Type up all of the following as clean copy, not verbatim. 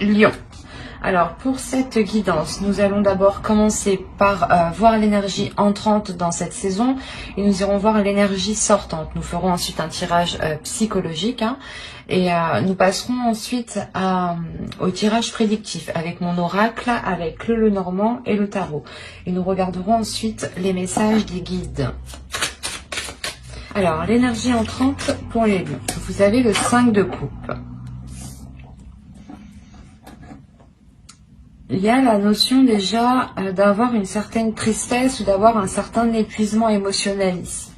Lion. Alors, pour cette guidance, nous allons d'abord commencer par voir l'énergie entrante dans cette saison et nous irons voir l'énergie sortante. Nous ferons ensuite un tirage psychologique et nous passerons ensuite au tirage prédictif avec mon oracle, avec le Lenormand et le tarot. Et nous regarderons ensuite les messages des guides. Alors, l'énergie entrante pour les lions. Vous avez le 5 de coupe. Il y a la notion déjà d'avoir une certaine tristesse ou d'avoir un certain épuisement émotionnel ici.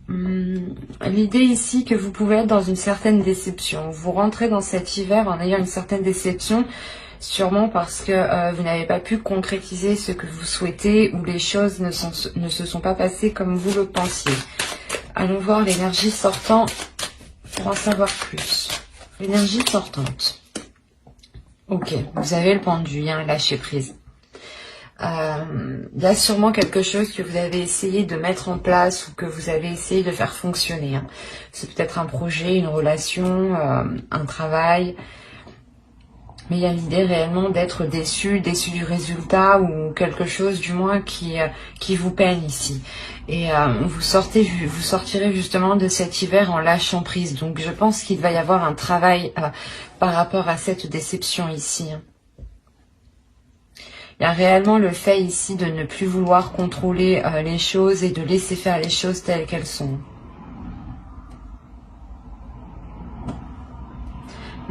L'idée ici que vous pouvez être dans une certaine déception. Vous rentrez dans cet hiver en ayant une certaine déception, sûrement parce que vous n'avez pas pu concrétiser ce que vous souhaitez ou les choses ne se sont pas passées comme vous le pensiez. Allons voir l'énergie sortante pour en savoir plus. L'énergie sortante. Ok, vous avez le pendu, lâcher prise. Il y a sûrement quelque chose que vous avez essayé de mettre en place ou que vous avez essayé de faire fonctionner. C'est peut-être un projet, une relation, un travail. Mais il y a l'idée réellement d'être déçu du résultat ou quelque chose du moins qui vous peine ici. Et vous sortirez justement de cet hiver en lâchant prise. Donc je pense qu'il va y avoir un travail par rapport à cette déception ici. Il y a réellement le fait ici de ne plus vouloir contrôler les choses et de laisser faire les choses telles qu'elles sont.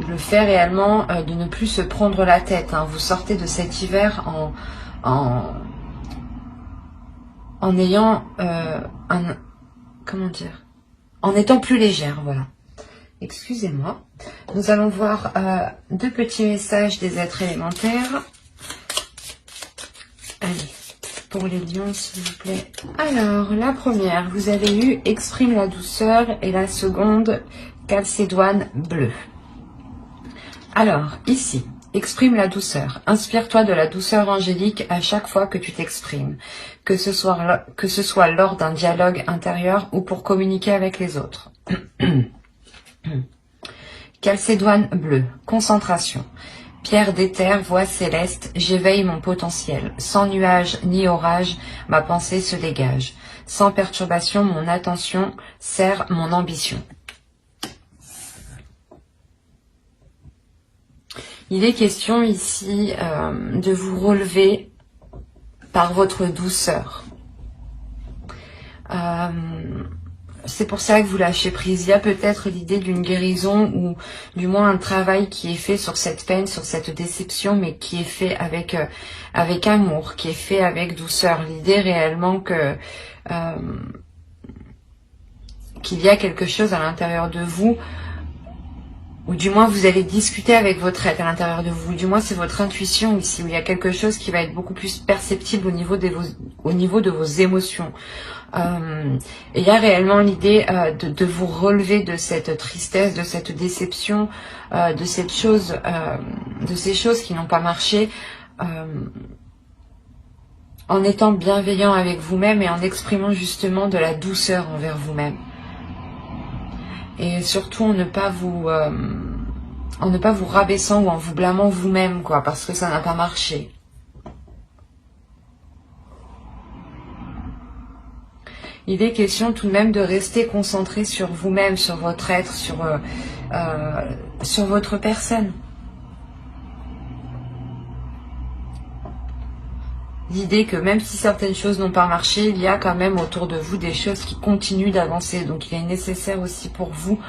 Le fait réellement de ne plus se prendre la tête. Vous sortez de cet hiver en ayant en étant plus légère, voilà. Excusez-moi. Nous allons voir deux petits messages des êtres élémentaires. Allez, pour les lions, s'il vous plaît. Alors, la première, vous avez eu exprime la douceur et la seconde, calcédoine bleue. Alors, ici, exprime la douceur. Inspire-toi de la douceur angélique à chaque fois que tu t'exprimes, que ce soit lors d'un dialogue intérieur ou pour communiquer avec les autres. Calcédoine bleue, concentration. Pierre d'éther, voix céleste, j'éveille mon potentiel. Sans nuage ni orage, ma pensée se dégage. Sans perturbation, mon attention sert mon ambition. Il est question ici de vous relever par votre douceur. C'est pour ça que vous lâchez prise. Il y a peut-être l'idée d'une guérison ou du moins un travail qui est fait sur cette peine, sur cette déception, mais qui est fait avec amour, qui est fait avec douceur. L'idée réellement que qu'il y a quelque chose à l'intérieur de vous, ou du moins vous allez discuter avec votre être à l'intérieur de vous, du moins c'est votre intuition ici, où il y a quelque chose qui va être beaucoup plus perceptible au niveau de vos émotions. Il y a réellement l'idée de vous relever de cette tristesse, de cette déception, de ces choses qui n'ont pas marché, en étant bienveillant avec vous-même et en exprimant justement de la douceur envers vous-même. Et surtout en ne pas vous rabaissant ou en vous blâmant vous-même, parce que ça n'a pas marché. Il est question tout de même de rester concentré sur vous-même, sur votre être, sur votre personne. L'idée que même si certaines choses n'ont pas marché, il y a quand même autour de vous des choses qui continuent d'avancer. Donc il est nécessaire aussi pour vous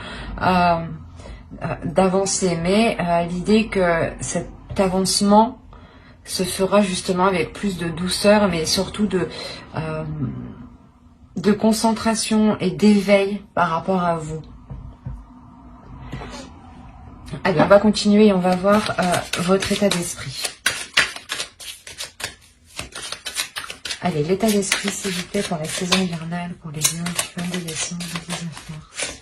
d'avancer. Mais l'idée que cet avancement se fera justement avec plus de douceur, mais surtout de concentration et d'éveil par rapport à vous. Allez, on va continuer et on va voir votre état d'esprit. Allez, l'état d'esprit, s'il vous plaît, pour la saison hivernale, pour les lions du 22 décembre au 19 mars.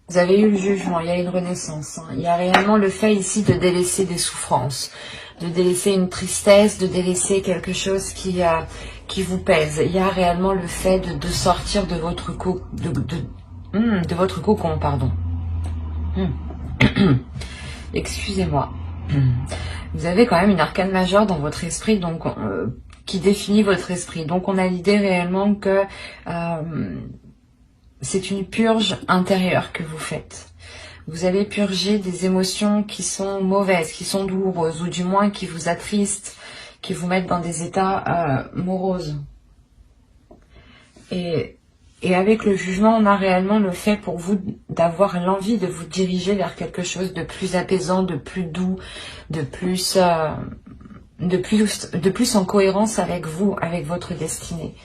Vous avez eu le jugement, il y a une renaissance. Hein. Il y a réellement le fait ici de délaisser des souffrances, de délaisser une tristesse, de délaisser quelque chose qui vous pèse. Il y a réellement le fait de sortir de votre de votre cocon, pardon. Excusez-moi. Vous avez quand même une arcane majeure dans votre esprit, donc qui définit votre esprit. Donc on a l'idée réellement que c'est une purge intérieure que vous faites. Vous allez purger des émotions qui sont mauvaises, qui sont douloureuses, ou du moins qui vous attristent, qui vous mettent dans des états moroses. Et avec le jugement, on a réellement le fait pour vous d'avoir l'envie de vous diriger vers quelque chose de plus apaisant, de plus doux, de plus en cohérence avec vous, avec votre destinée.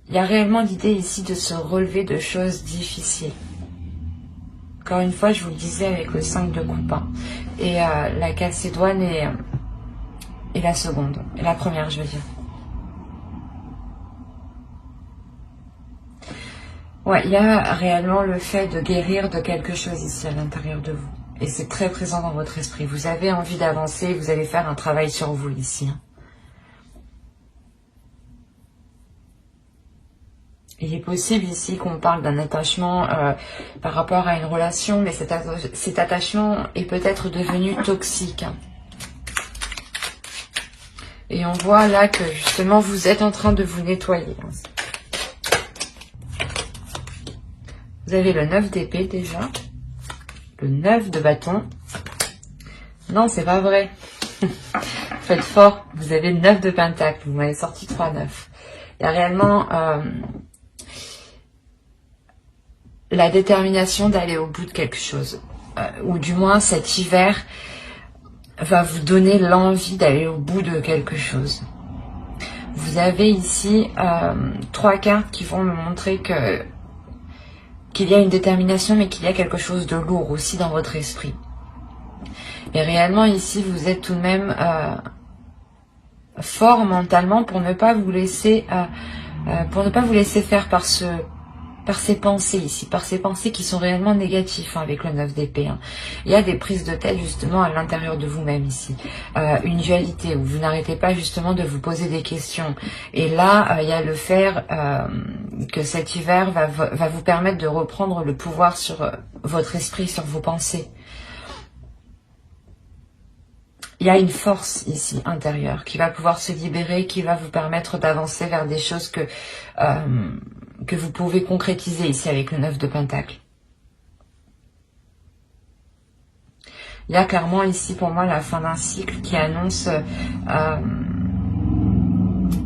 Il y a réellement l'idée ici de se relever de choses difficiles. Encore une fois, je vous le disais avec le 5 de coupe. Hein. Et la Calcédoine et la seconde. Et la première, je veux dire. Ouais, il y a réellement le fait de guérir de quelque chose ici à l'intérieur de vous. Et c'est très présent dans votre esprit. Vous avez envie d'avancer, vous allez faire un travail sur vous ici. Hein. Il est possible ici qu'on parle d'un attachement par rapport à une relation, mais cet attachement est peut-être devenu toxique. Et on voit là que justement vous êtes en train de vous nettoyer. Vous avez le 9 d'épée déjà, le 9 de bâton. Non, c'est pas vrai. Faites fort, vous avez le 9 de pentacle, vous m'avez sorti 3-9. Il y a réellement... la détermination d'aller au bout de quelque chose. Ou du moins cet hiver va vous donner l'envie d'aller au bout de quelque chose. Vous avez ici 3 cartes qui vont me montrer qu'il y a une détermination, mais qu'il y a quelque chose de lourd aussi dans votre esprit. Et réellement ici vous êtes tout de même fort mentalement pour ne pas vous laisser faire par ces pensées ici, par ces pensées qui sont réellement négatives hein, avec le 9 d'épée. Hein. Il y a des prises de tête justement à l'intérieur de vous-même ici. Une dualité où vous n'arrêtez pas justement de vous poser des questions. Et là, il y a le fait que cet hiver va vous permettre de reprendre le pouvoir sur votre esprit, sur vos pensées. Il y a une force ici intérieure qui va pouvoir se libérer, qui va vous permettre d'avancer vers des choses que vous pouvez concrétiser ici avec le 9 de pentacle. Il y a clairement ici pour moi la fin d'un cycle qui annonce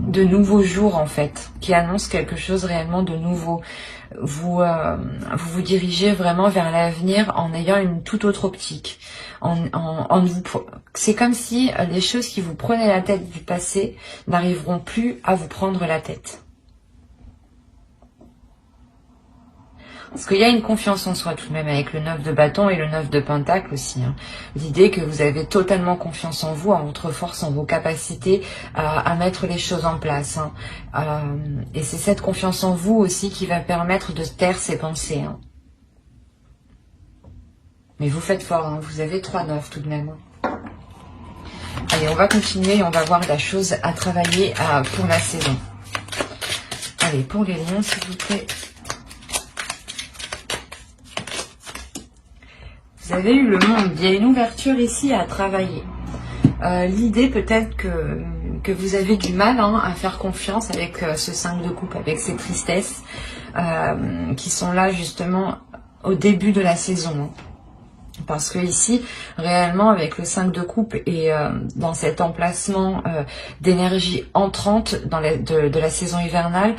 de nouveaux jours en fait, qui annonce quelque chose réellement de nouveau. Vous vous dirigez vraiment vers l'avenir en ayant une toute autre optique. C'est comme si les choses qui vous prenaient la tête du passé n'arriveront plus à vous prendre la tête. Parce qu'il y a une confiance en soi tout de même avec le 9 de bâton et le 9 de pentacle aussi. Hein. L'idée que vous avez totalement confiance en vous, en votre force, en vos capacités à mettre les choses en place. Hein. Et c'est cette confiance en vous aussi qui va permettre de taire ces pensées. Hein. Mais vous faites fort, hein. Vous avez 3-9 tout de même. Allez, on va continuer et on va voir la chose à travailler pour la saison. Allez, pour les lions, s'il vous plaît. Vous avez eu le monde, il y a une ouverture ici à travailler. L'idée peut-être que vous avez du mal hein, à faire confiance avec ce 5 de coupe, avec ces tristesses qui sont là justement au début de la saison. Hein. Parce que ici, réellement, avec le 5 de coupe et dans cet emplacement d'énergie entrante de la saison hivernale,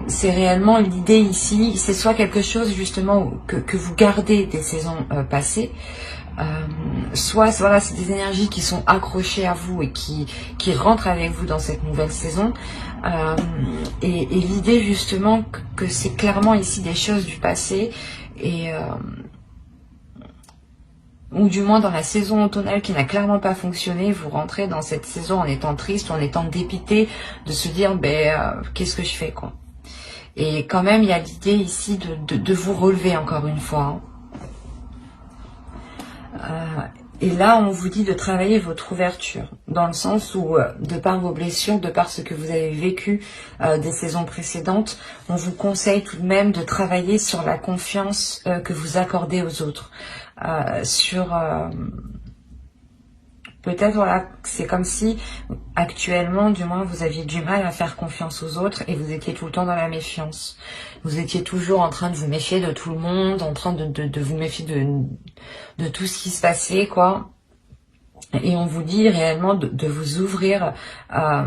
c'est réellement l'idée ici, c'est soit quelque chose justement que vous gardez des saisons passées, soit voilà, c'est des énergies qui sont accrochées à vous et qui rentrent avec vous dans cette nouvelle saison. Et l'idée justement que c'est clairement ici des choses du passé et... ou du moins dans la saison automnale qui n'a clairement pas fonctionné, vous rentrez dans cette saison en étant triste, en étant dépité, de se dire qu'est-ce que je fais quoi. Et quand même, il y a l'idée ici de vous relever encore une fois. Et là, on vous dit de travailler votre ouverture, dans le sens où, de par vos blessures, de par ce que vous avez vécu des saisons précédentes, on vous conseille tout de même de travailler sur la confiance que vous accordez aux autres. Peut-être, voilà, c'est comme si, actuellement, du moins, vous aviez du mal à faire confiance aux autres et vous étiez tout le temps dans la méfiance. Vous étiez toujours en train de vous méfier de tout le monde, en train de vous méfier de tout ce qui se passait, quoi. Et on vous dit réellement de vous ouvrir à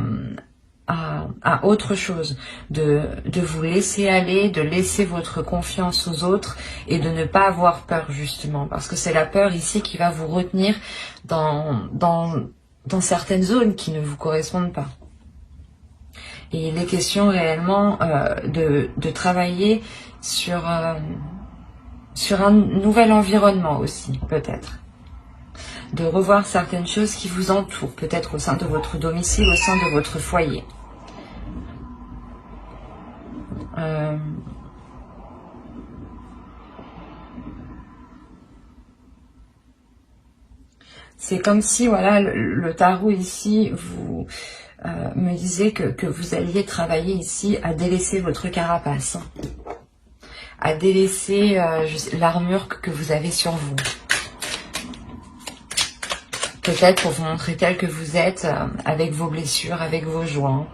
autre chose, de vous laisser aller, de laisser votre confiance aux autres et de ne pas avoir peur justement, parce que c'est la peur ici qui va vous retenir dans certaines zones qui ne vous correspondent pas. Et il est question réellement de travailler sur un nouvel environnement aussi, peut-être. De revoir certaines choses qui vous entourent, peut-être au sein de votre domicile, au sein de votre foyer. C'est comme si, voilà, le tarot ici vous me disait que vous alliez travailler ici à délaisser votre carapace, à délaisser l'armure que vous avez sur vous. Peut-être pour vous montrer tel que vous êtes, avec vos blessures, avec vos joints.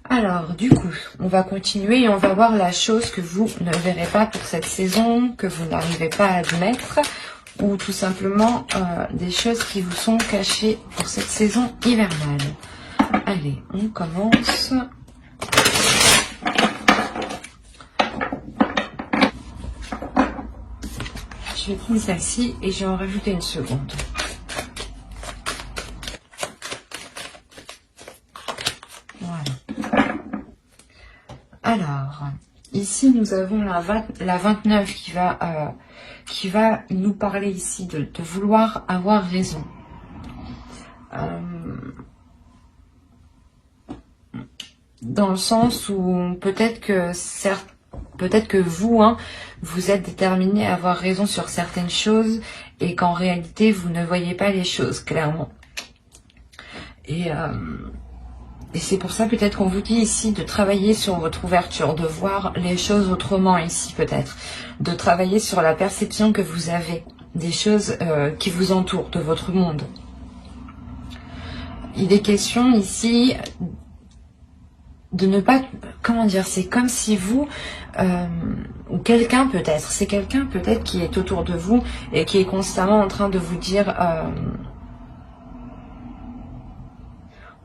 Alors, du coup, on va continuer et on va voir la chose que vous ne verrez pas pour cette saison, que vous n'arrivez pas à admettre, ou tout simplement des choses qui vous sont cachées pour cette saison hivernale. Allez, on commence. Je vais prendre celle-ci et je vais en rajouter une seconde. Voilà. Alors, ici nous avons la 29 qui va nous parler ici de vouloir avoir raison. Dans le sens où peut-être que vous, vous êtes déterminé à avoir raison sur certaines choses et qu'en réalité, vous ne voyez pas les choses clairement. Et c'est pour ça peut-être qu'on vous dit ici de travailler sur votre ouverture, de voir les choses autrement ici peut-être, de travailler sur la perception que vous avez des choses qui vous entourent, de votre monde. Il est question ici de ne pas, comment dire, c'est comme si vous, ou quelqu'un peut-être, c'est quelqu'un peut-être qui est autour de vous et qui est constamment en train de vous dire,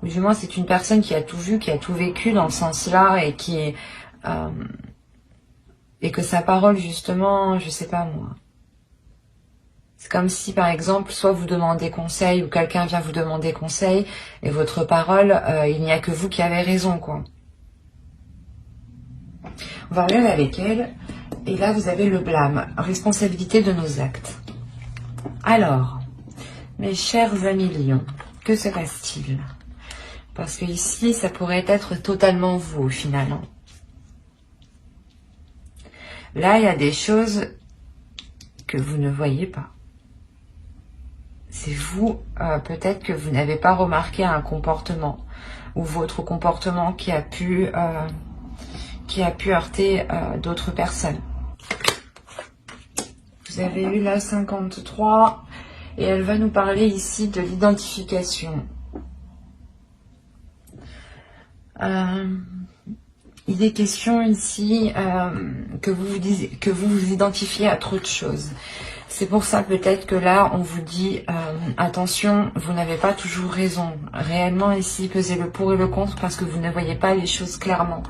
ou du moins c'est une personne qui a tout vu, qui a tout vécu dans ce sens-là et qui est, et que sa parole justement, je sais pas moi. C'est comme si par exemple, soit vous demandez conseil ou quelqu'un vient vous demander conseil et votre parole, il n'y a que vous qui avez raison, quoi. On va regarder avec elle. Et là, vous avez le blâme. Responsabilité de nos actes. Alors, mes chers amis lions, que se passe-t-il? Parce que ici, ça pourrait être totalement vous au final. Là, il y a des choses que vous ne voyez pas. C'est vous, peut-être que vous n'avez pas remarqué un comportement ou votre comportement qui a pu heurter d'autres personnes. Vous avez eu la 53 et elle va nous parler ici de l'identification. Il est question ici que vous vous identifiez à trop de choses. C'est pour ça peut-être que là, on vous dit, attention, vous n'avez pas toujours raison. Réellement ici, pesez le pour et le contre parce que vous ne voyez pas les choses clairement.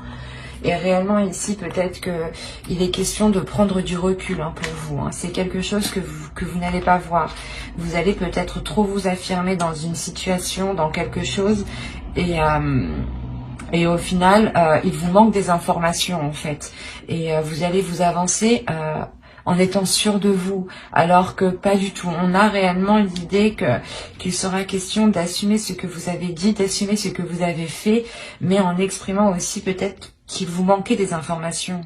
Et réellement ici, peut-être qu'il est question de prendre du recul pour vous. C'est quelque chose que vous n'allez pas voir. Vous allez peut-être trop vous affirmer dans une situation, dans quelque chose. Et au final, il vous manque des informations en fait. Et vous allez vous avancer en étant sûr de vous, alors que pas du tout. On a réellement l'idée qu'il sera question d'assumer ce que vous avez dit, d'assumer ce que vous avez fait, mais en exprimant aussi peut-être qu'il vous manquait des informations,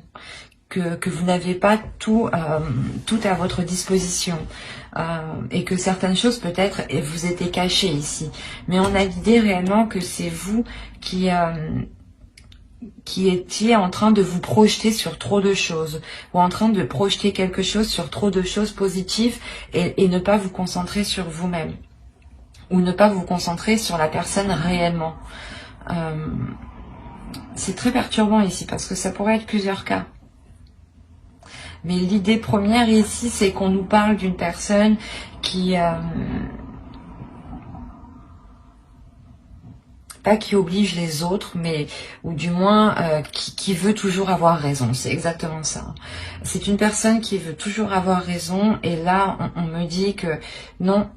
que vous n'avez pas tout à votre disposition, et que certaines choses peut-être vous étaient cachées ici. Mais on a l'idée réellement que c'est vous qui étiez en train de vous projeter sur trop de choses, ou en train de projeter quelque chose sur trop de choses positives, et ne pas vous concentrer sur vous-même, ou ne pas vous concentrer sur la personne réellement. C'est très perturbant ici, parce que ça pourrait être plusieurs cas. Mais l'idée première ici, c'est qu'on nous parle d'une personne qui... pas qui oblige les autres, mais ou du moins qui veut toujours avoir raison. C'est exactement ça. C'est une personne qui veut toujours avoir raison, et là, on me dit que non,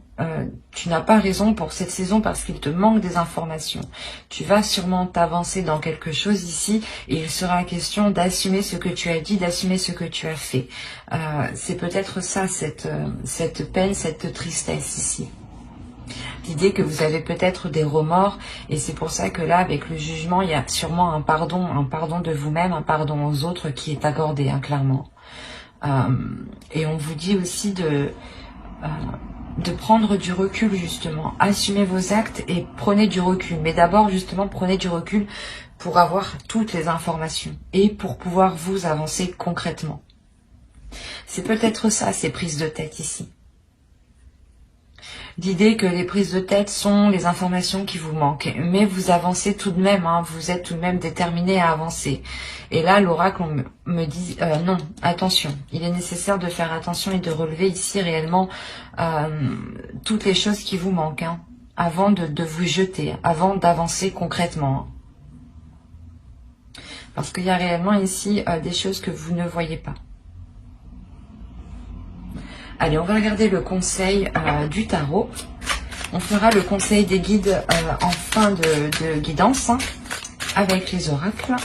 tu n'as pas raison pour cette saison parce qu'il te manque des informations. Tu vas sûrement t'avancer dans quelque chose ici, et il sera question d'assumer ce que tu as dit, d'assumer ce que tu as fait. C'est peut-être ça, cette peine, cette tristesse ici. L'idée que vous avez peut-être des remords, et c'est pour ça que là, avec le jugement, il y a sûrement un pardon de vous-même, un pardon aux autres qui est accordé, hein, clairement. Et on vous dit aussi de prendre du recul, justement. Assumez vos actes et prenez du recul. Mais d'abord, justement, prenez du recul pour avoir toutes les informations et pour pouvoir vous avancer concrètement. C'est peut-être ça, ces prises de tête ici. L'idée que les prises de tête sont les informations qui vous manquent. Mais vous avancez tout de même, hein, vous êtes tout de même déterminé à avancer. Et là, l'oracle me dit, non, attention. Il est nécessaire de faire attention et de relever ici réellement toutes les choses qui vous manquent, hein, avant de vous jeter, avant d'avancer concrètement. Parce qu'il y a réellement ici des choses que vous ne voyez pas. Allez, on va regarder le conseil du tarot. On fera le conseil des guides en fin de guidance, hein, avec les oracles.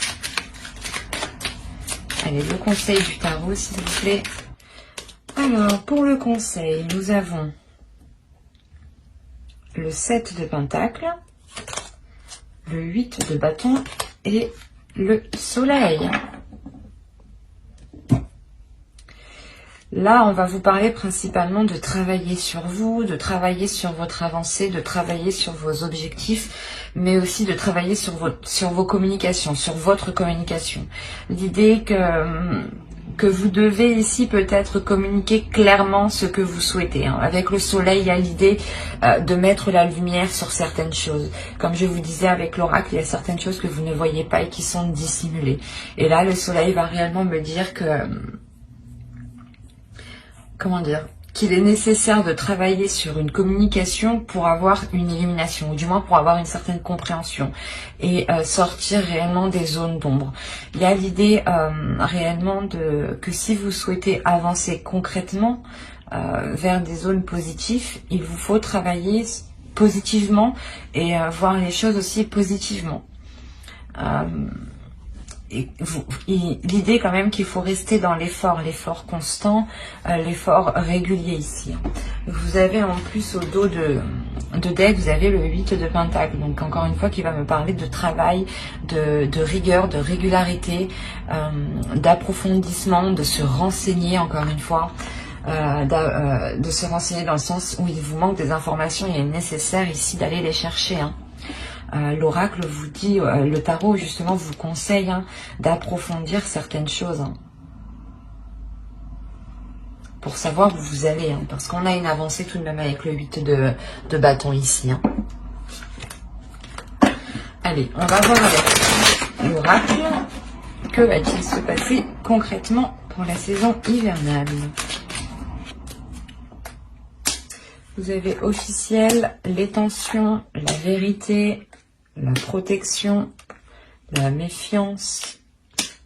Allez, le conseil du tarot, s'il vous plaît. Alors, pour le conseil, nous avons le 7 de Pentacle, le 8 de bâton et le soleil. Là, on va vous parler principalement de travailler sur vous, de travailler sur votre avancée, de travailler sur vos objectifs, mais aussi de travailler sur vos communications, sur votre communication. L'idée que vous devez ici peut-être communiquer clairement ce que vous souhaitez, hein. Avec le soleil, il y a l'idée de mettre la lumière sur certaines choses. Comme je vous disais avec l'oracle, il y a certaines choses que vous ne voyez pas et qui sont dissimulées. Et là, le soleil va réellement me dire que... comment dire, qu'il est nécessaire de travailler sur une communication pour avoir une illumination, ou du moins pour avoir une certaine compréhension, et sortir réellement des zones d'ombre. Il y a l'idée réellement que si vous souhaitez avancer concrètement vers des zones positives, il vous faut travailler positivement et voir les choses aussi positivement. L'idée quand même qu'il faut rester dans l'effort constant, l'effort régulier ici. Vous avez en plus au dos de deck, vous avez le 8 de Pentacle, donc encore une fois qui va me parler de travail, de rigueur, de régularité, d'approfondissement, de se renseigner encore une fois. De se renseigner dans le sens où il vous manque des informations, il est nécessaire ici d'aller les chercher, hein. L'oracle vous dit, le tarot justement vous conseille, hein, d'approfondir certaines choses, hein, pour savoir où vous allez, hein, parce qu'on a une avancée tout de même avec le 8 de bâton ici, hein. Allez, on va voir avec l'oracle, que va-t-il se passer concrètement pour la saison hivernale. Vous avez officiel, les tensions, la vérité, la protection, la méfiance,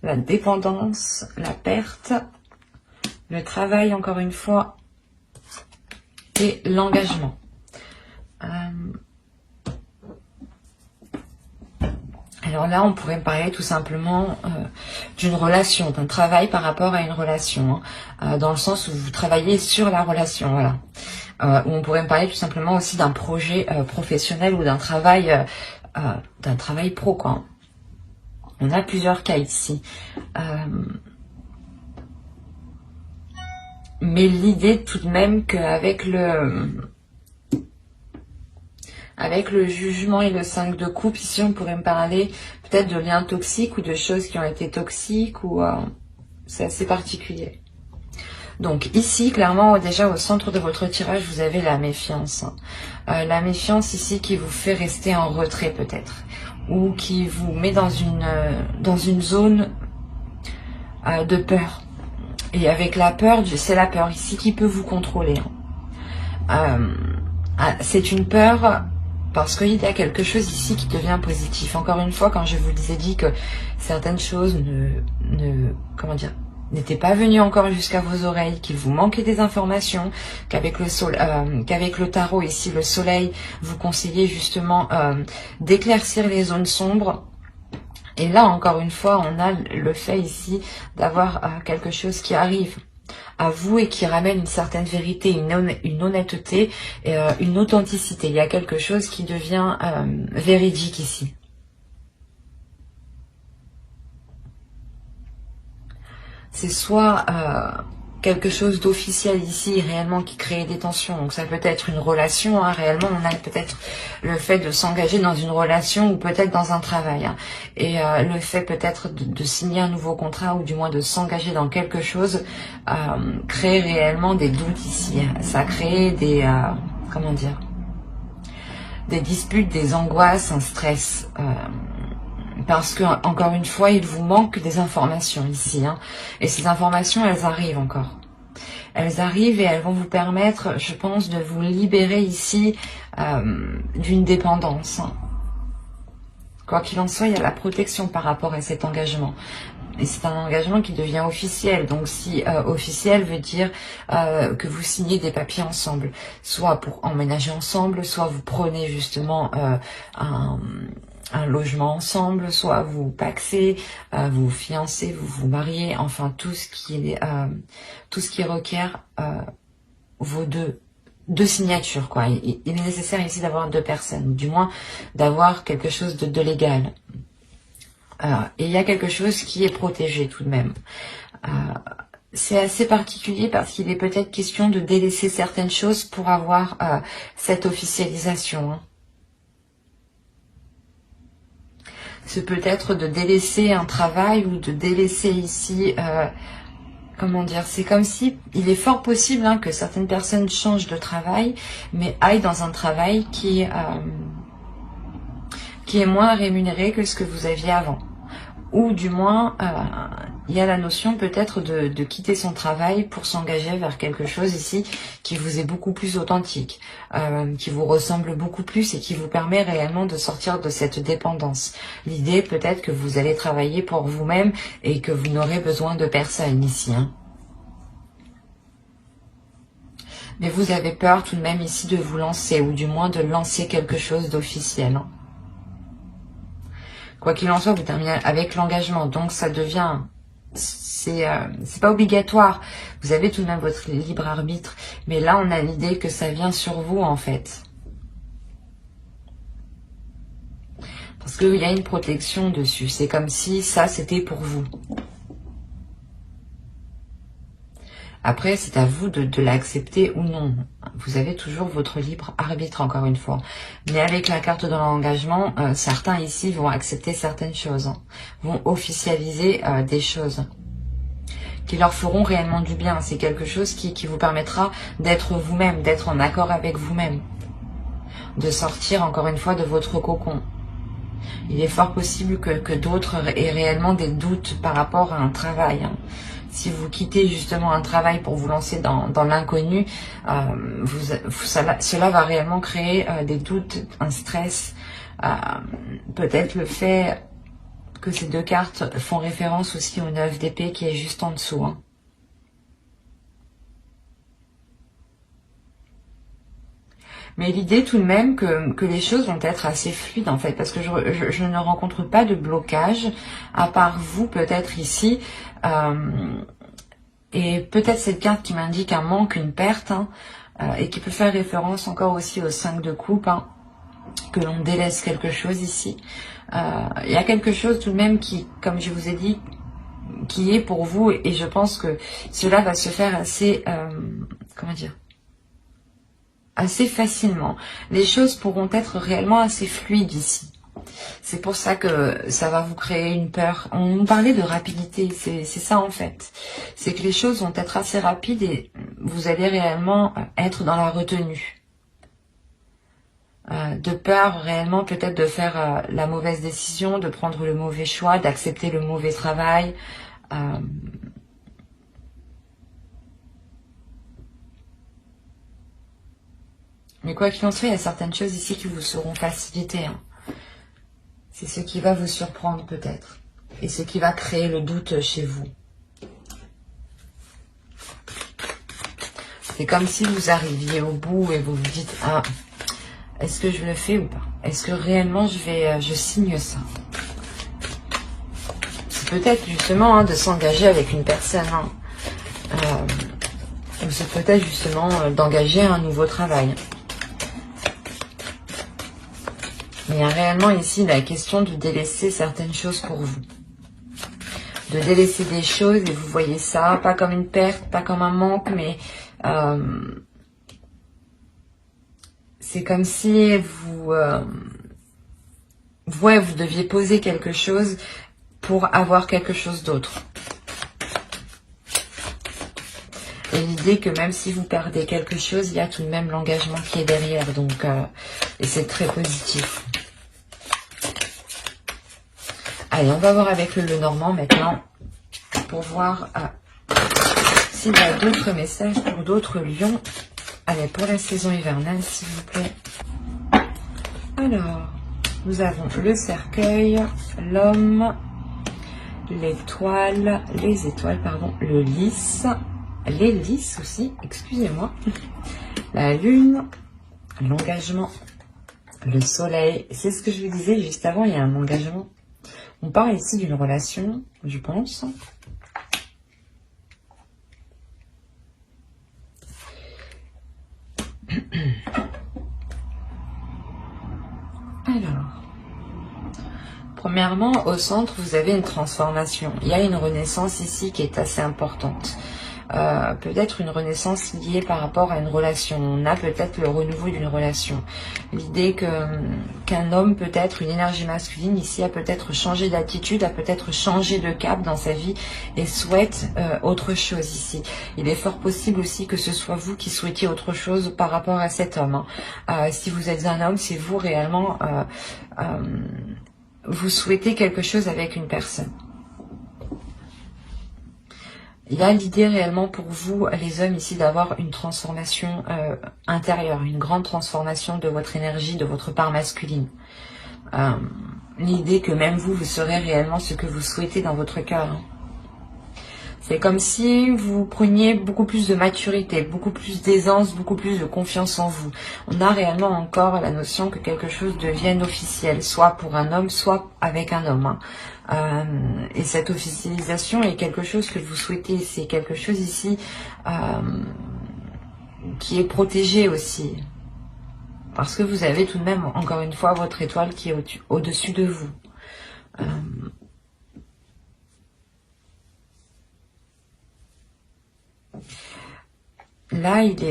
la dépendance, la perte, le travail encore une fois et l'engagement. Alors là, on pourrait parler tout simplement d'une relation, d'un travail par rapport à une relation, hein, dans le sens où vous travaillez sur la relation, voilà. Ou on pourrait me parler tout simplement aussi d'un projet professionnel ou d'un travail pro, quoi. On a plusieurs cas ici. Mais l'idée tout de même qu'avec avec le jugement et le 5 de coupe, ici on pourrait me parler peut-être de liens toxiques ou de choses qui ont été toxiques, ou c'est assez particulier. Donc ici, clairement, déjà au centre de votre tirage, vous avez la méfiance. La méfiance ici qui vous fait rester en retrait peut-être, ou qui vous met dans une zone de peur. Et avec la peur, c'est la peur ici qui peut vous contrôler. C'est une peur parce qu'il y a quelque chose ici qui devient positif. Encore une fois, quand je vous ai dit que certaines choses n'étaient pas venues encore jusqu'à vos oreilles, qu'il vous manquait des informations, qu'avec le tarot ici, le soleil, vous conseillez justement d'éclaircir les zones sombres. Et là, encore une fois, on a le fait ici d'avoir quelque chose qui arrive à vous et qui ramène une certaine vérité, une honnêteté, une authenticité. Il y a quelque chose qui devient véridique ici. C'est soit quelque chose d'officiel ici, réellement, qui crée des tensions. Donc ça peut être une relation, hein, réellement, on a peut-être le fait de s'engager dans une relation ou peut-être dans un travail. Hein. Et le fait peut-être de signer un nouveau contrat ou du moins de s'engager dans quelque chose crée réellement des doutes ici. Ça crée des... comment dire, des disputes, des angoisses, un stress. Parce que, encore une fois, il vous manque des informations ici. Hein. Et ces informations, elles arrivent encore. Elles arrivent et elles vont vous permettre, je pense, de vous libérer ici d'une dépendance. Quoi qu'il en soit, il y a la protection par rapport à cet engagement. Et c'est un engagement qui devient officiel. Donc si officiel veut dire que vous signez des papiers ensemble. Soit pour emménager ensemble, soit vous prenez justement un logement ensemble, soit vous pacsez, vous fiancez, vous vous mariez, enfin tout ce qui requiert vos deux signatures, quoi. Il est nécessaire ici d'avoir 2 personnes, ou du moins d'avoir quelque chose de légal. Et il y a quelque chose qui est protégé tout de même. C'est assez particulier parce qu'il est peut-être question de délaisser certaines choses pour avoir cette officialisation. Hein. C'est peut-être de délaisser un travail ou de délaisser ici... comment dire, c'est comme si il est fort possible que certaines personnes changent de travail, mais aillent dans un travail qui est moins rémunéré que ce que vous aviez avant. Ou du moins, il y a la notion peut-être de quitter son travail pour s'engager vers quelque chose ici qui vous est beaucoup plus authentique, qui vous ressemble beaucoup plus et qui vous permet réellement de sortir de cette dépendance. L'idée peut-être que vous allez travailler pour vous-même et que vous n'aurez besoin de personne ici. Hein. Mais vous avez peur tout de même ici de vous lancer, ou du moins de lancer quelque chose d'officiel. Hein. Quoi qu'il en soit, vous terminez avec l'engagement, donc ça devient... C'est pas obligatoire, vous avez tout de même votre libre arbitre, mais là on a l'idée que ça vient sur vous en fait. Parce qu'il y a une protection dessus, c'est comme si ça c'était pour vous. Après, c'est à vous de l'accepter ou non. Vous avez toujours votre libre arbitre, encore une fois. Mais avec la carte de l'engagement, certains ici vont accepter certaines choses, hein, vont officialiser des choses qui leur feront réellement du bien. C'est quelque chose qui vous permettra d'être vous-même, d'être en accord avec vous-même, de sortir, encore une fois, de votre cocon. Il est fort possible que d'autres aient réellement des doutes par rapport à un travail, hein. Si vous quittez justement un travail pour vous lancer dans l'inconnu, cela va réellement créer des doutes, un stress. Peut-être le fait que ces 2 cartes font référence aussi au 9 d'épée qui est juste en dessous. Hein. Mais l'idée tout de même que les choses vont être assez fluides en fait, parce que je ne rencontre pas de blocage, à part vous peut-être ici. Et peut-être cette carte qui m'indique un manque, une perte, hein, et qui peut faire référence encore aussi au 5 de coupe, hein, que l'on délaisse quelque chose ici. Il y a quelque chose tout de même qui, comme je vous ai dit, qui est pour vous, et je pense que cela va se faire assez, comment dire, assez facilement. Les choses pourront être réellement assez fluides ici. C'est pour ça que ça va vous créer une peur. On nous parlait de rapidité, c'est ça en fait. C'est que les choses vont être assez rapides et vous allez réellement être dans la retenue. De peur réellement peut-être de faire la mauvaise décision, de prendre le mauvais choix, d'accepter le mauvais travail. Mais quoi qu'il en soit, il y a certaines choses ici qui vous seront facilitées. Hein. C'est ce qui va vous surprendre peut-être. Et ce qui va créer le doute chez vous. C'est comme si vous arriviez au bout et vous vous dites, ah, est-ce que je le fais ou pas? Est-ce que réellement je signe ça? C'est peut-être justement hein, de s'engager avec une personne. Hein. Ou c'est peut-être justement d'engager un nouveau travail. Mais il y a réellement ici la question de délaisser certaines choses pour vous. De délaisser des choses et vous voyez ça, pas comme une perte, pas comme un manque, mais c'est comme si vous deviez poser quelque chose pour avoir quelque chose d'autre. Et l'idée que même si vous perdez quelque chose, il y a tout de même l'engagement qui est derrière. Donc, et c'est très positif. Allez, on va voir avec le Normand maintenant pour voir s'il y a d'autres messages pour d'autres lions. Allez, pour la saison hivernale, s'il vous plaît. Alors, nous avons le cercueil, l'homme, l'étoile, les étoiles, pardon, le lys, les lys aussi, excusez-moi, la lune, l'engagement, le soleil. C'est ce que je vous disais juste avant, il y a un engagement. On parle ici d'une relation, je pense. Alors, premièrement, au centre, vous avez une transformation. Il y a une renaissance ici qui est assez importante. Peut-être une renaissance liée par rapport à une relation. On a peut-être le renouveau d'une relation. L'idée qu'un homme, peut-être une énergie masculine ici, a peut-être changé d'attitude, a peut-être changé de cap dans sa vie et souhaite autre chose ici. Il est fort possible aussi que ce soit vous qui souhaitiez autre chose par rapport à cet homme. Hein. Si vous êtes un homme, c'est vous réellement, vous souhaitez quelque chose avec une personne. Il y a l'idée réellement pour vous, les hommes ici, d'avoir une transformation intérieure, une grande transformation de votre énergie, de votre part masculine. L'idée que même vous, vous serez réellement ce que vous souhaitez dans votre cœur. Hein. C'est comme si vous preniez beaucoup plus de maturité, beaucoup plus d'aisance, beaucoup plus de confiance en vous. On a réellement encore la notion que quelque chose devienne officiel, soit pour un homme, soit avec un homme. Hein. Et cette officialisation est quelque chose que vous souhaitez. C'est quelque chose ici qui est protégé aussi. Parce que vous avez tout de même, encore une fois, votre étoile qui est au-dessus de vous. Là, il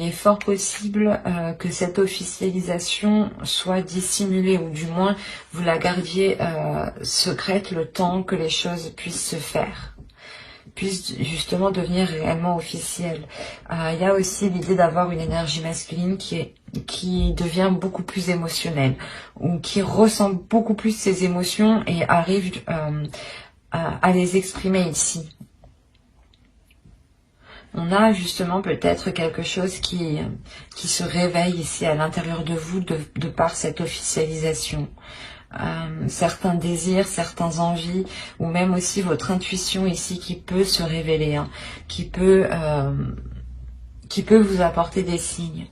est fort possible que cette officialisation soit dissimulée, ou du moins vous la gardiez secrète le temps que les choses puissent se faire, puissent justement devenir réellement officielles. Il y a aussi l'idée d'avoir une énergie masculine qui devient beaucoup plus émotionnelle, ou qui ressent beaucoup plus ses émotions et arrive à les exprimer ici. On a justement peut-être quelque chose qui se réveille ici à l'intérieur de vous de par cette officialisation. Certains désirs, certaines envies, ou même aussi votre intuition ici qui peut se révéler, hein, qui peut vous apporter des signes.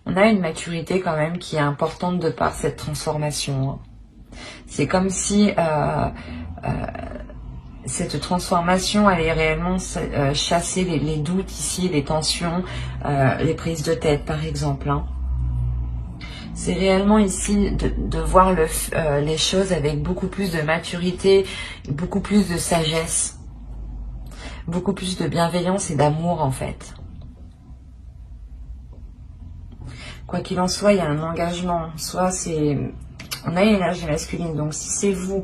On a une maturité quand même qui est importante de par cette transformation. C'est comme si cette transformation allait réellement chasser les doutes ici, les tensions, les prises de tête par exemple. C'est réellement ici de voir les choses avec beaucoup plus de maturité, beaucoup plus de sagesse, beaucoup plus de bienveillance et d'amour en fait. Quoi qu'il en soit, il y a un engagement. Soit c'est... On a une énergie masculine, donc si c'est vous,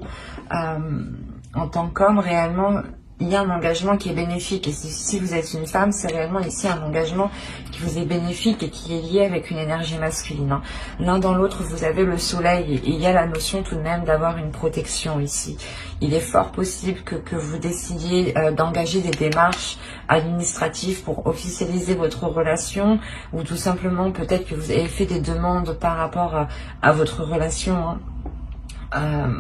en tant qu'homme, réellement, il y a un engagement qui est bénéfique. Et si vous êtes une femme, c'est réellement ici un engagement qui vous est bénéfique et qui est lié avec une énergie masculine. L'un dans l'autre, vous avez le soleil et il y a la notion tout de même d'avoir une protection ici. Il est fort possible que vous décidiez d'engager des démarches administratives pour officialiser votre relation ou tout simplement peut-être que vous avez fait des demandes par rapport à votre relation.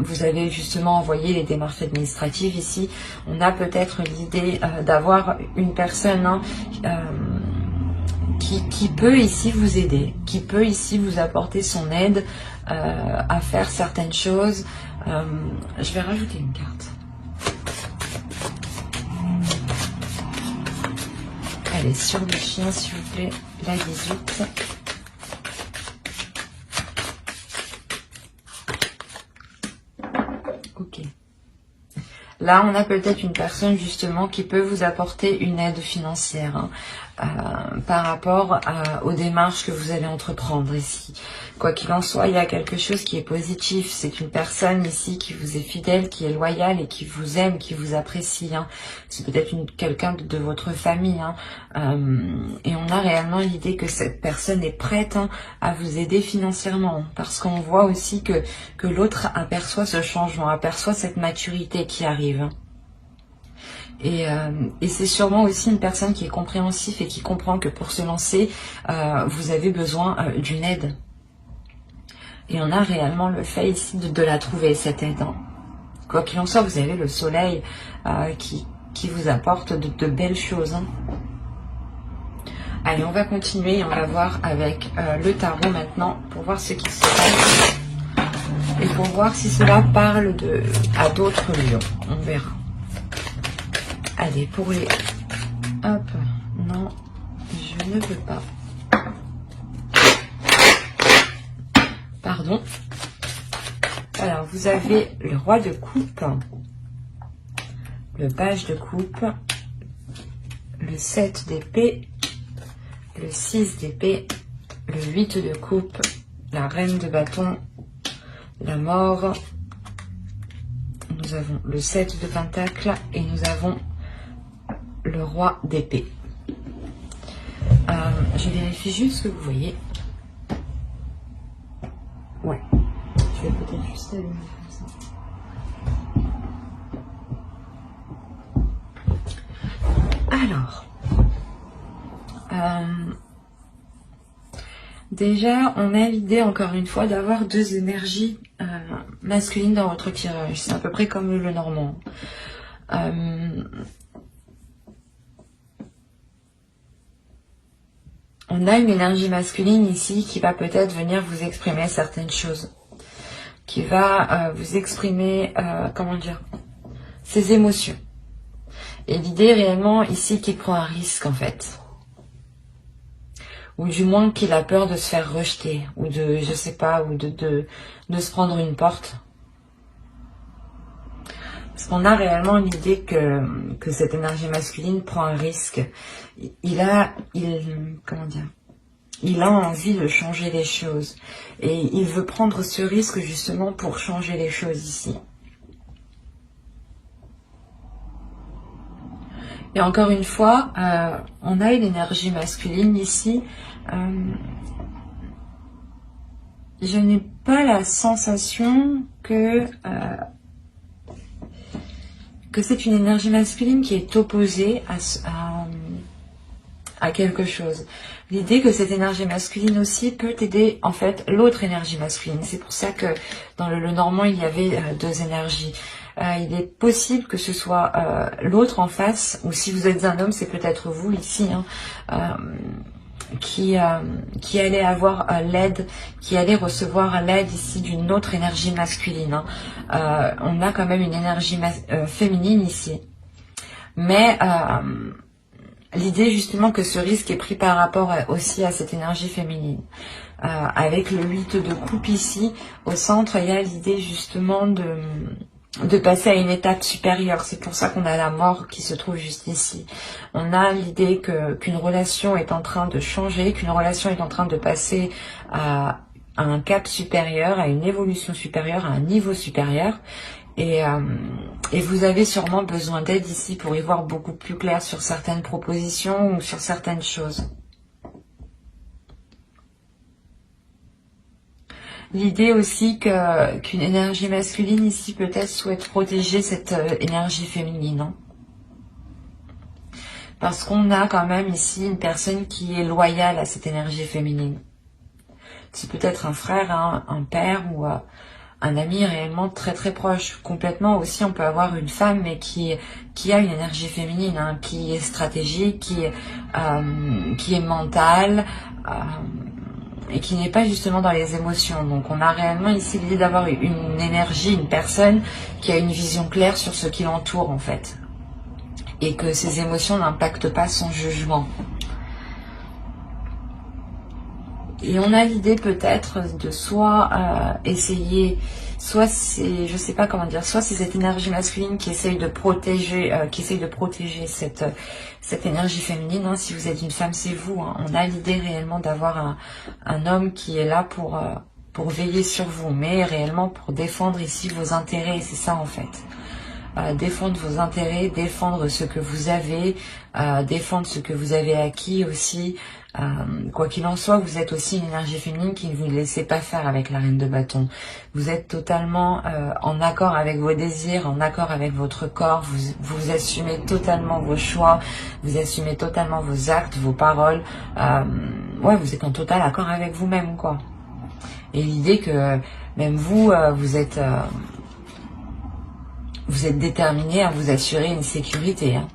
Vous avez justement envoyé les démarches administratives ici. On a peut-être l'idée d'avoir une personne qui peut ici vous aider, qui peut ici vous apporter son aide à faire certaines choses. Je vais rajouter une carte. Allez, sur le chien s'il vous plaît, la 18. Ok. Là, on a peut-être une personne justement qui peut vous apporter une aide financière par rapport aux démarches que vous allez entreprendre ici. Quoi qu'il en soit, il y a quelque chose qui est positif. C'est une personne ici qui vous est fidèle, qui est loyale et qui vous aime, qui vous apprécie. C'est peut-être quelqu'un de votre famille. Et on a réellement l'idée que cette personne est prête à vous aider financièrement. Parce qu'on voit aussi que l'autre aperçoit ce changement, aperçoit cette maturité qui arrive. Et c'est sûrement aussi une personne qui est compréhensif et qui comprend que pour se lancer, vous avez besoin d'une aide. Et on a réellement le fait ici de la trouver, cette aide. Quoi qu'il en soit, vous avez le soleil qui vous apporte de belles choses. Allez, on va continuer et on va voir avec le tarot maintenant pour voir ce qui se passe. Et pour voir si cela parle à d'autres lions. On verra. Allez, pour les... Hop, non, je ne peux pas. Pardon. Alors, vous avez le roi de coupe, le page de coupe, le 7 d'épée, le 6 d'épée, le 8 de coupe, la reine de bâton, la mort. Nous avons le 7 de pentacle et nous avons le roi d'épée. Je vérifie juste ce que vous voyez. Ouais. Je vais peut-être juste allumer comme ça. Alors. Déjà, on a l'idée, encore une fois, d'avoir deux énergies masculines dans votre tirage. C'est à peu près comme le normand. On a une énergie masculine ici qui va peut-être venir vous exprimer certaines choses. Qui va vous exprimer, comment dire, ses émotions. Et l'idée réellement ici qu'il prend un risque en fait. Ou du moins qu'il a peur de se faire rejeter. Ou de, je sais pas, ou de se prendre une porte. Parce qu'on a réellement l'idée que cette énergie masculine prend un risque. Il a envie de changer les choses. Et il veut prendre ce risque justement pour changer les choses ici. Et encore une fois, on a une énergie masculine ici. Je n'ai pas la sensation que c'est une énergie masculine qui est opposée à quelque chose. L'idée que cette énergie masculine aussi peut aider en fait l'autre énergie masculine. C'est pour ça que dans le normand, il y avait deux énergies. Il est possible que ce soit l'autre en face, ou si vous êtes un homme, c'est peut-être vous ici, qui allait avoir l'aide, qui allait recevoir l'aide ici d'une autre énergie masculine. On a quand même une énergie féminine ici. Mais l'idée justement que ce risque est pris par rapport aussi à cette énergie féminine. Avec le 8 de coupe ici, au centre, il y a l'idée justement de passer à une étape supérieure. C'est pour ça qu'on a la mort qui se trouve juste ici. On a l'idée qu'une relation est en train de changer, qu'une relation est en train de passer à un cap supérieur, à une évolution supérieure, à un niveau supérieur. Et vous avez sûrement besoin d'aide ici pour y voir beaucoup plus clair sur certaines propositions ou sur certaines choses. L'idée aussi qu'une énergie masculine ici peut-être souhaite protéger cette énergie féminine. Hein. Parce qu'on a quand même ici une personne qui est loyale à cette énergie féminine. C'est peut-être un frère, hein, un père ou un ami réellement très très proche. Complètement aussi, on peut avoir une femme mais qui a une énergie féminine, hein, qui est stratégique, qui est mentale, et qui n'est pas justement dans les émotions. Donc on a réellement ici l'idée d'avoir une énergie, une personne qui a une vision claire sur ce qui l'entoure en fait. Et que ses émotions n'impactent pas son jugement. Et on a l'idée peut-être de soit essayer, soit c'est, je sais pas comment dire, soit c'est cette énergie masculine qui essaye de protéger, cette énergie féminine. Hein. Si vous êtes une femme, c'est vous. Hein. On a l'idée réellement d'avoir un homme qui est là pour veiller sur vous, mais réellement pour défendre ici vos intérêts. C'est ça en fait. Défendre vos intérêts, défendre ce que vous avez, défendre ce que vous avez acquis aussi. Quoi qu'il en soit, vous êtes aussi une énergie féminine qui ne vous laissez pas faire avec la reine de bâton. Vous êtes totalement en accord avec vos désirs, en accord avec votre corps. Vous assumez totalement vos choix, vous assumez totalement vos actes, vos paroles. Ouais, vous êtes en total accord avec vous-même, quoi. Et l'idée que même vous, vous êtes déterminé à vous assurer une sécurité. Hein.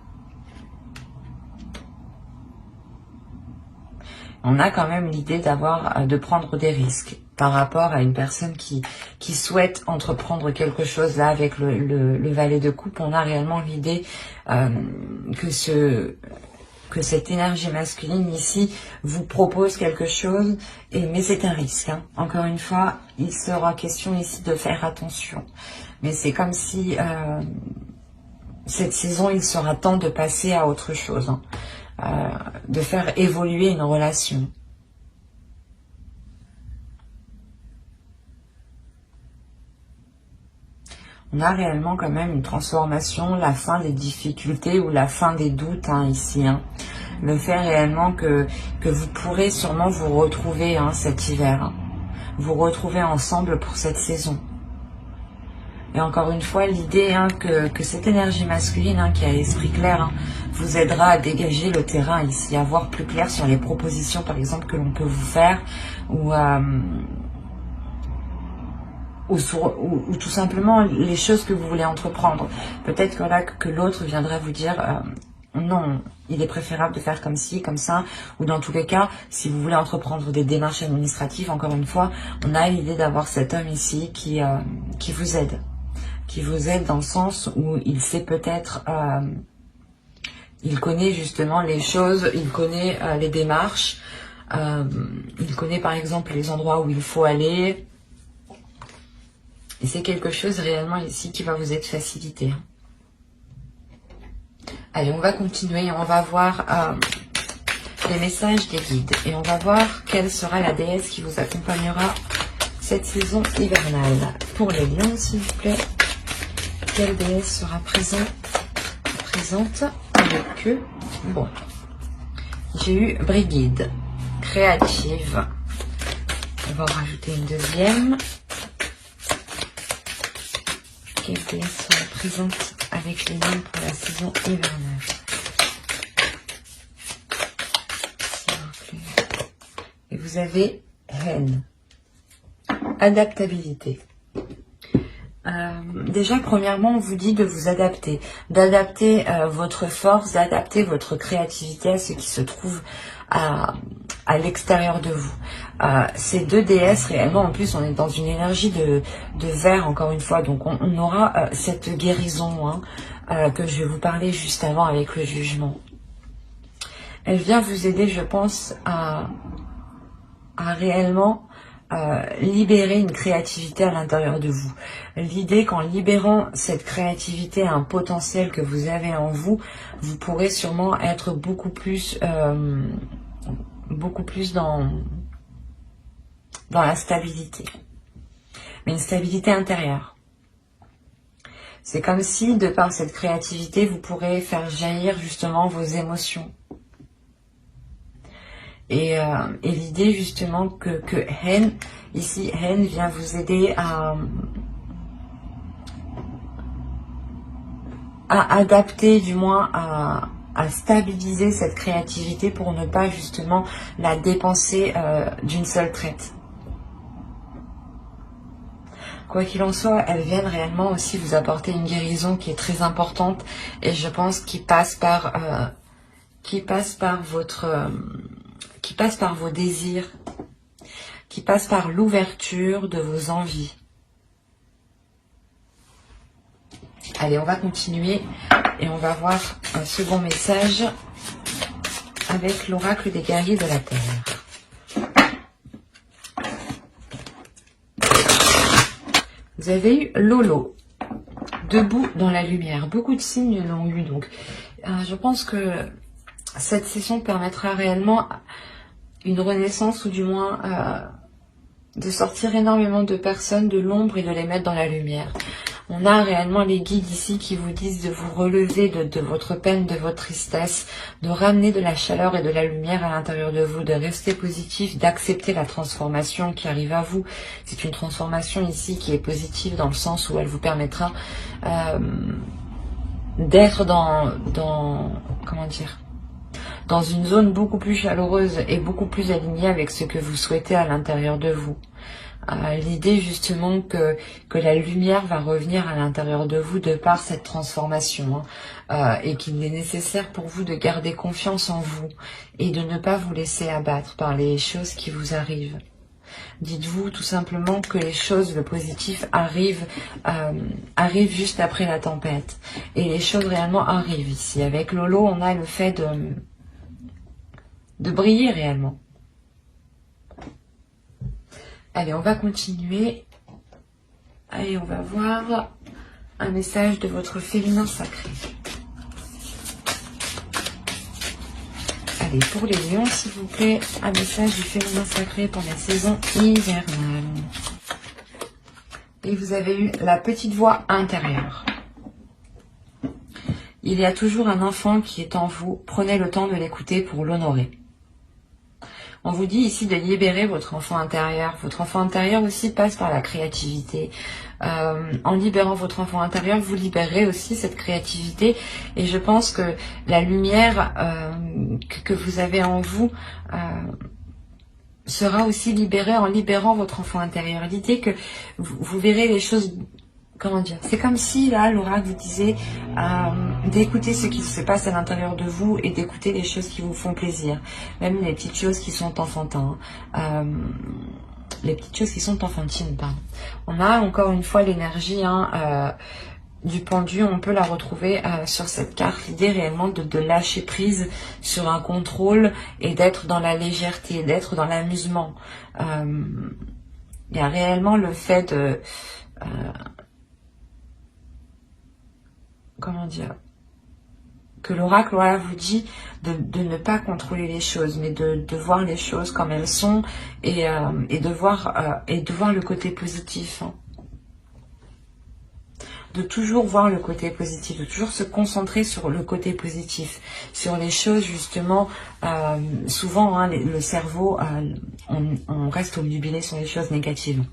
On a quand même l'idée de prendre des risques par rapport à une personne qui souhaite entreprendre quelque chose. Là, avec le valet de coupe, on a réellement l'idée que cette énergie masculine ici vous propose quelque chose, mais c'est un risque. Hein. Encore une fois, il sera question ici de faire attention. Mais c'est comme si cette saison, il sera temps de passer à autre chose, hein, de faire évoluer une relation. On a réellement quand même une transformation, la fin des difficultés ou la fin des doutes hein, ici. Hein. Le fait réellement que vous pourrez sûrement vous retrouver hein, cet hiver. Hein. Vous retrouver ensemble pour cette saison. Et encore une fois, l'idée hein, que cette énergie masculine hein, qui a l'esprit clair hein, vous aidera à dégager le terrain ici, à voir plus clair sur les propositions par exemple que l'on peut vous faire ou tout simplement les choses que vous voulez entreprendre. Peut-être que là que l'autre viendra vous dire non, il est préférable de faire comme ci, comme ça, ou dans tous les cas, si vous voulez entreprendre des démarches administratives, encore une fois, on a l'idée d'avoir cet homme ici qui vous aide. Qui vous aide dans le sens où il sait peut-être, il connaît justement les choses, il connaît les démarches, il connaît par exemple les endroits où il faut aller. Et c'est quelque chose réellement ici qui va vous être facilité. Allez, on va continuer, on va voir les messages des guides. Et on va voir quelle sera la déesse qui vous accompagnera cette saison hivernale. Pour les lions, s'il vous plaît. Quelle déesse sera présente avec eux? Bon, j'ai eu Brigide, créative. On va en rajouter une deuxième. Quelle déesse sera présente avec les lions pour la saison hivernale? S'il vous plaît. Et vous avez haine, adaptabilité. Déjà, premièrement, on vous dit de vous adapter, d'adapter votre force, d'adapter votre créativité à ce qui se trouve à l'extérieur de vous. Ces deux déesses, réellement, en plus, on est dans une énergie de verre, encore une fois, donc on aura cette guérison que je vais vous parler juste avant avec le jugement. Elle vient vous aider, je pense, à réellement libérer une créativité à l'intérieur de vous. L'idée qu'en libérant cette créativité, un potentiel que vous avez en vous, vous pourrez sûrement être beaucoup plus dans la stabilité. Mais une stabilité intérieure. C'est comme si, de par cette créativité, vous pourrez faire jaillir justement vos émotions. Et l'idée justement que Hen, ici, Hen vient vous aider à adapter, du moins à stabiliser cette créativité pour ne pas justement la dépenser d'une seule traite. Quoi qu'il en soit, elles viennent réellement aussi vous apporter une guérison qui est très importante et je pense qui passe par vos désirs, qui passe par l'ouverture de vos envies. Allez, on va continuer et on va voir un second message avec l'oracle des guerriers de la Terre. Vous avez eu Lolo, debout dans la lumière. Beaucoup de signes l'ont eu, donc je pense que cette session permettra réellement une renaissance ou du moins de sortir énormément de personnes de l'ombre et de les mettre dans la lumière. On a réellement les guides ici qui vous disent de vous relever de votre peine, de votre tristesse, de ramener de la chaleur et de la lumière à l'intérieur de vous, de rester positif, d'accepter la transformation qui arrive à vous. C'est une transformation ici qui est positive dans le sens où elle vous permettra d'être dans une zone beaucoup plus chaleureuse et beaucoup plus alignée avec ce que vous souhaitez à l'intérieur de vous. L'idée justement que la lumière va revenir à l'intérieur de vous de par cette transformation et qu'il est nécessaire pour vous de garder confiance en vous et de ne pas vous laisser abattre par les choses qui vous arrivent. Dites-vous tout simplement que les choses, le positif arrive juste après la tempête et les choses réellement arrivent ici. Avec Lolo, on a le fait de briller réellement. Allez, on va continuer. Allez, on va voir un message de votre féminin sacré. Allez, pour les lions, s'il vous plaît, un message du féminin sacré pour la saison hivernale. Et vous avez eu la petite voix intérieure. Il y a toujours un enfant qui est en vous. Prenez le temps de l'écouter pour l'honorer. On vous dit ici de libérer votre enfant intérieur. Votre enfant intérieur aussi passe par la créativité. En libérant votre enfant intérieur, vous libérez aussi cette créativité. Et je pense que la lumière que vous avez en vous sera aussi libérée en libérant votre enfant intérieur. L'idée que vous verrez les choses... Comment dire? C'est comme si, là, l'oracle vous disait d'écouter ce qui se passe à l'intérieur de vous et d'écouter les choses qui vous font plaisir. Même les petites choses qui sont enfantines. Les petites choses qui sont enfantines, pardon. On a encore une fois l'énergie du pendu, on peut la retrouver sur cette carte. L'idée réellement de lâcher prise sur un contrôle et d'être dans la légèreté, d'être dans l'amusement. Il y a réellement le fait de... comment dire, que l'oracle vous dit de ne pas contrôler les choses, mais de voir les choses comme elles sont et de voir le côté positif. De toujours voir le côté positif, de toujours se concentrer sur le côté positif, sur les choses justement, souvent le cerveau, on reste obnubilé sur les choses négatives.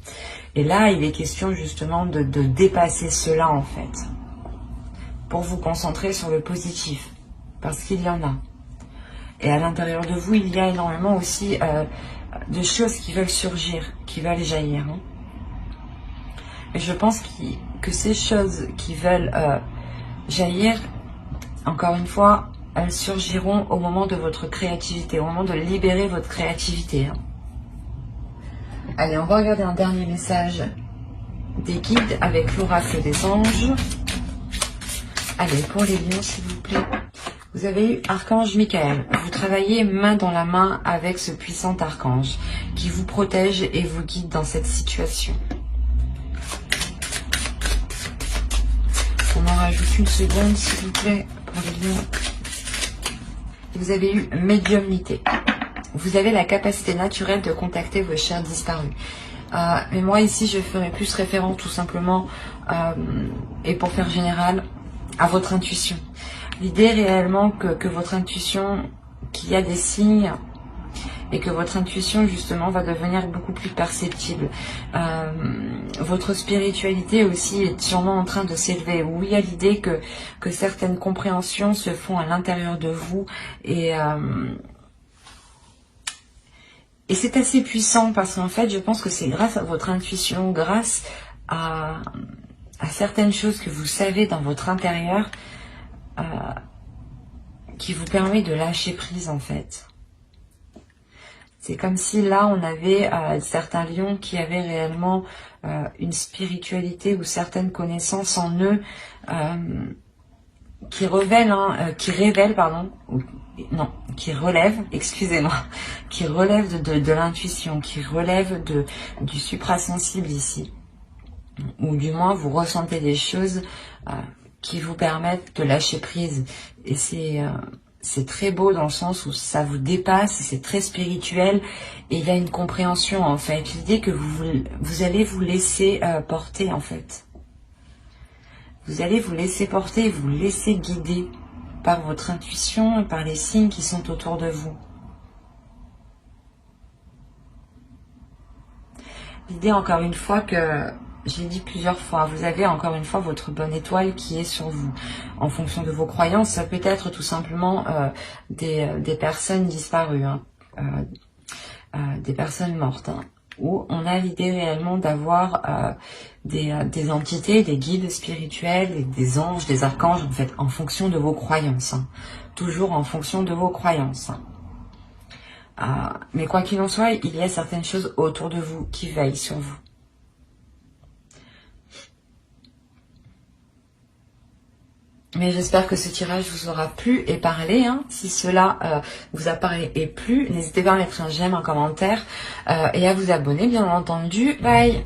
Et là, il est question justement de dépasser cela en fait. Pour vous concentrer sur le positif, parce qu'il y en a. Et à l'intérieur de vous, il y a énormément aussi de choses qui veulent surgir, qui veulent jaillir. Et je pense que ces choses qui veulent jaillir, encore une fois, elles surgiront au moment de votre créativité, au moment de libérer votre créativité. Allez, on va regarder un dernier message des guides avec l'oracle des anges. Allez, pour les lions, s'il vous plaît. Vous avez eu Archange Michael. Vous travaillez main dans la main avec ce puissant archange qui vous protège et vous guide dans cette situation. On en rajoute une seconde, s'il vous plaît, pour les lions. Vous avez eu médiumnité. Vous avez la capacité naturelle de contacter vos chers disparus. Mais moi, ici, je ferai plus référence tout simplement, et pour faire général, à votre intuition. L'idée réellement que votre intuition, qu'il y a des signes et que votre intuition justement va devenir beaucoup plus perceptible. Votre spiritualité aussi est sûrement en train de s'élever. Oui, il y a l'idée que certaines compréhensions se font à l'intérieur de vous et c'est assez puissant parce qu'en fait, je pense que c'est grâce à votre intuition, grâce à certaines choses que vous savez dans votre intérieur qui vous permet de lâcher prise en fait. C'est comme si là on avait certains lions qui avaient réellement une spiritualité ou certaines connaissances en eux qui relèvent, excusez-moi, qui relèvent de l'intuition, qui relèvent du suprasensible ici. Ou du moins vous ressentez des choses qui vous permettent de lâcher prise. Et c'est très beau dans le sens où ça vous dépasse, c'est très spirituel et il y a une compréhension en fait. L'idée que vous allez vous laisser porter en fait. Vous allez vous laisser porter, vous laisser guider par votre intuition et par les signes qui sont autour de vous. L'idée encore une fois que j'ai dit plusieurs fois, vous avez encore une fois votre bonne étoile qui est sur vous. En fonction de vos croyances, ça peut être tout simplement des personnes disparues, des personnes mortes. Où on a l'idée réellement d'avoir des entités, des guides spirituels, des anges, des archanges, en fait, en fonction de vos croyances. Toujours en fonction de vos croyances. Mais quoi qu'il en soit, il y a certaines choses autour de vous qui veillent sur vous. Mais j'espère que ce tirage vous aura plu et parlé. Si cela vous a parlé et plu, n'hésitez pas à mettre un j'aime, un commentaire et à vous abonner, bien entendu. Bye!